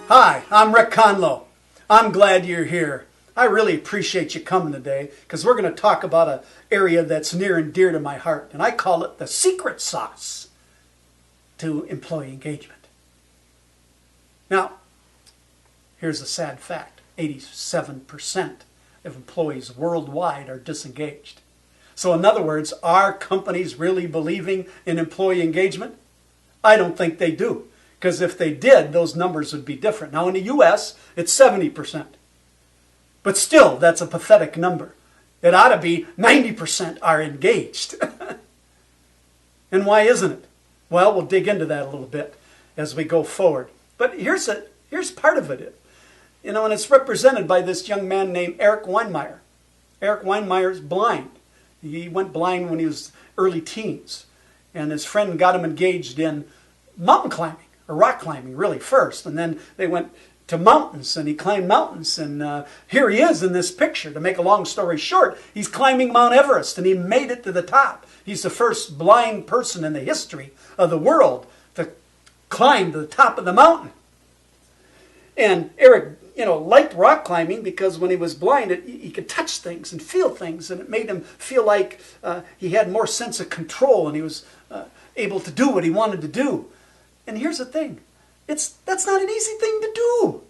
Hi, I'm Rick Conlow. I'm glad you're here. I really appreciate you coming today because we're going to talk about an area that's near and dear to my heart, and I call it the secret sauce to employee engagement. Now, here's a sad fact. 87% of employees worldwide are disengaged. So in other words, are companies really believing in employee engagement? I don't think they do. Because if they did, those numbers would be different. Now in the U.S., it's 70%. But still, that's a pathetic number. It ought to be 90% are engaged. And why isn't it? Well, we'll dig into that a little bit as we go forward. But here's part of it. You know, and it's represented by this young man named Eric Weinmeier. Eric Weinmeier is blind. He went blind when he was early teens. And his friend got him engaged in mountain climbing. Or rock climbing, really, first. And then they went to mountains, and he climbed mountains. And here he is in this picture. To make a long story short, he's climbing Mount Everest, and he made it to the top. He's the first blind person in the history of the world to climb to the top of the mountain. And Eric, liked rock climbing because when he was blind, he could touch things and feel things, and it made him feel like he had more sense of control, and he was able to do what he wanted to do. And here's the thing, that's not an easy thing to do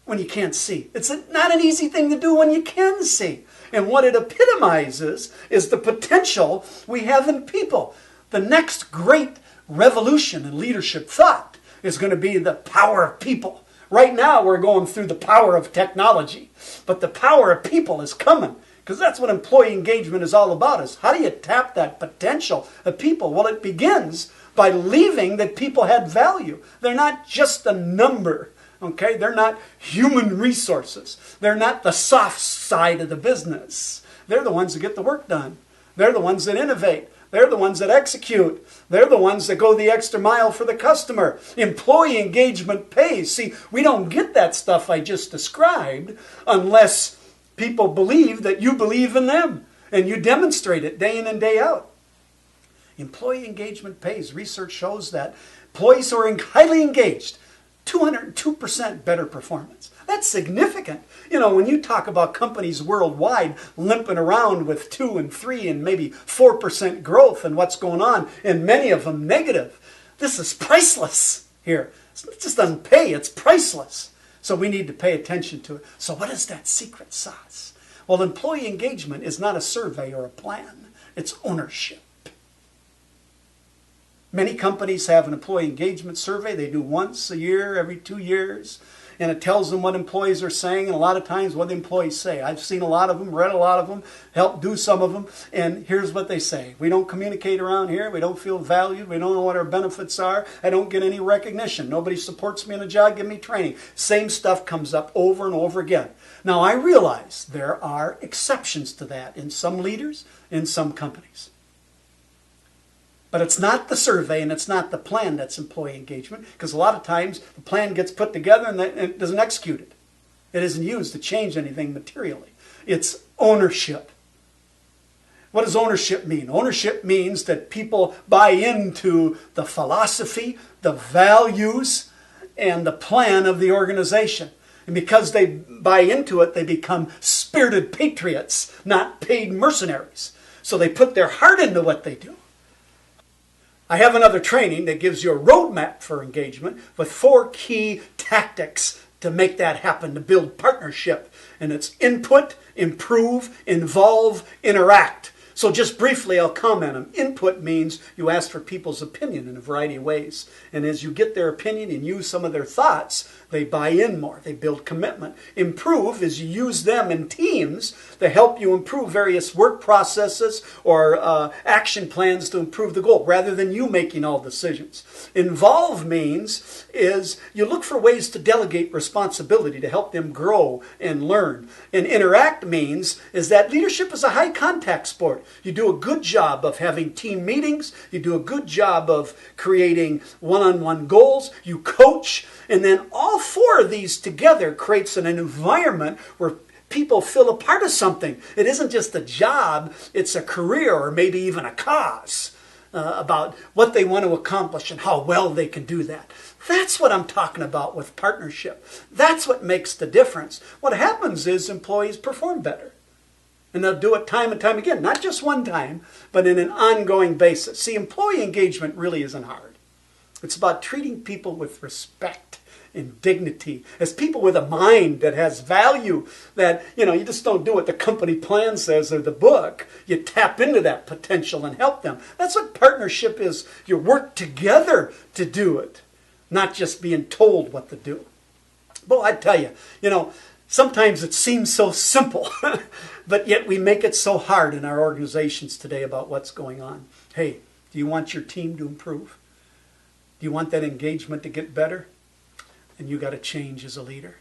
when you can't see. It's not an easy thing to do when you can see. And what it epitomizes is the potential we have in people. The next great revolution in leadership thought is going to be the power of people. Right now we're going through the power of technology, but the power of people is coming. Because that's what employee engagement is all about, is how do you tap that potential of people? Well, it begins by believing that people had value. They're not just a number, okay? They're not human resources. They're not the soft side of the business. They're the ones that get the work done. They're the ones that innovate. They're the ones that execute. They're the ones that go the extra mile for the customer. Employee engagement pays. See, we don't get that stuff I just described unless people believe that you believe in them and you demonstrate it day in and day out. Employee engagement pays. Research shows that employees who are highly engaged, 202% better performance. That's significant. When you talk about companies worldwide limping around with 2 and 3 and maybe 4% growth and what's going on, and many of them negative, this is priceless here. It just doesn't pay, it's priceless. So we need to pay attention to it. So what is that secret sauce? Well, employee engagement is not a survey or a plan. It's ownership. Many companies have an employee engagement survey. They do once a year, every 2 years. And it tells them what employees are saying, and a lot of times what the employees say. I've seen a lot of them, read a lot of them, helped do some of them, and here's what they say. We don't communicate around here. We don't feel valued. We don't know what our benefits are. I don't get any recognition. Nobody supports me in a job, give me training. Same stuff comes up over and over again. Now, I realize there are exceptions to that in some leaders, in some companies. But it's not the survey and it's not the plan that's employee engagement, because a lot of times the plan gets put together and it doesn't execute it. It isn't used to change anything materially. It's ownership. What does ownership mean? Ownership means that people buy into the philosophy, the values, and the plan of the organization. And because they buy into it, they become spirited patriots, not paid mercenaries. So they put their heart into what they do. I have another training that gives you a roadmap for engagement with 4 key tactics to make that happen, to build partnership. And it's input, improve, involve, interact. So just briefly, I'll comment on input. Means you ask for people's opinion in a variety of ways. And as you get their opinion and use some of their thoughts, they buy in more. They build commitment. Improve is you use them in teams to help you improve various work processes or action plans to improve the goal, rather than you making all decisions. Involve means is you look for ways to delegate responsibility to help them grow and learn. And interact means is that leadership is a high contact sport. You do a good job of having team meetings. You do a good job of creating one-on-one goals. You coach. And then all 4 of these together creates an environment where people feel a part of something. It isn't just a job. It's a career or maybe even a cause about what they want to accomplish and how well they can do that. That's what I'm talking about with partnership. That's what makes the difference. What happens is employees perform better. And they'll do it time and time again. Not just one time, but in an ongoing basis. See, employee engagement really isn't hard. It's about treating people with respect and dignity, as people with a mind that has value, that, you just don't do what the company plan says or the book. You tap into that potential and help them. That's what partnership is. You work together to do it, not just being told what to do. Boy, I tell you, sometimes it seems so simple, but yet we make it so hard in our organizations today about what's going on. Hey, do you want your team to improve? Do you want that engagement to get better? And you got to change as a leader.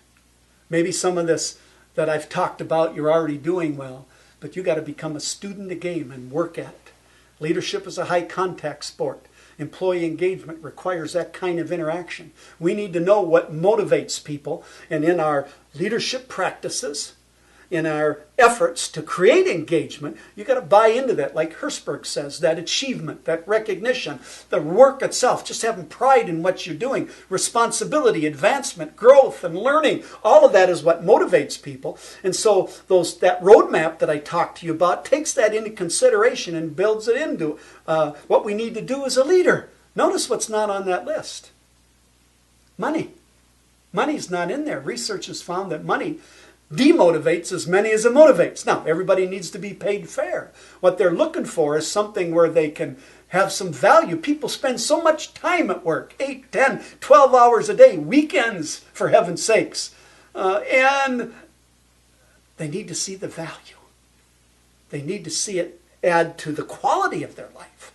Maybe some of this that I've talked about you're already doing well, but you got to become a student of the game and work at it. Leadership is a high contact sport. Employee engagement requires that kind of interaction. We need to know what motivates people, and in our leadership practices, in our efforts to create engagement, you got to buy into that, like Hertzberg says, that achievement, that recognition, the work itself, just having pride in what you're doing, responsibility, advancement, growth, and learning. All of that is what motivates people. And so that roadmap that I talked to you about takes that into consideration and builds it into what we need to do as a leader. Notice what's not on that list. Money. Money's not in there. Research has found that money demotivates as many as it motivates. Now, everybody needs to be paid fair. What they're looking for is something where they can have some value. People spend so much time at work, 8, 10, 12 hours a day, weekends, for heaven's sakes. And they need to see the value. They need to see it add to the quality of their life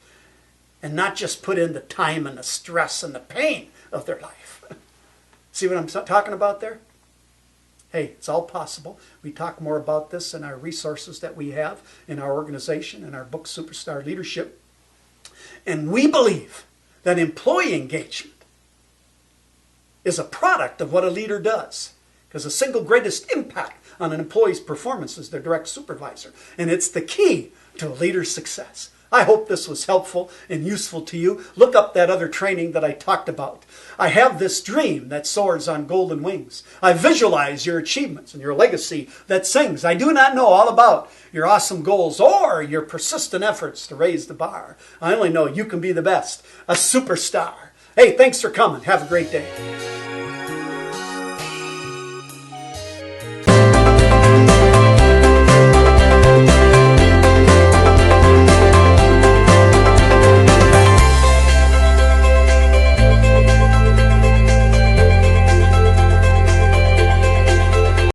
and not just put in the time and the stress and the pain of their life. See what I'm talking about there? Hey, it's all possible. We talk more about this in our resources that we have in our organization, in our book, Superstar Leadership. And we believe that employee engagement is a product of what a leader does. Because the single greatest impact on an employee's performance is their direct supervisor. And it's the key to a leader's success. I hope this was helpful and useful to you. Look up that other training that I talked about. I have this dream that soars on golden wings. I visualize your achievements and your legacy that sings. I do not know all about your awesome goals or your persistent efforts to raise the bar. I only know you can be the best, a superstar. Hey, thanks for coming. Have a great day.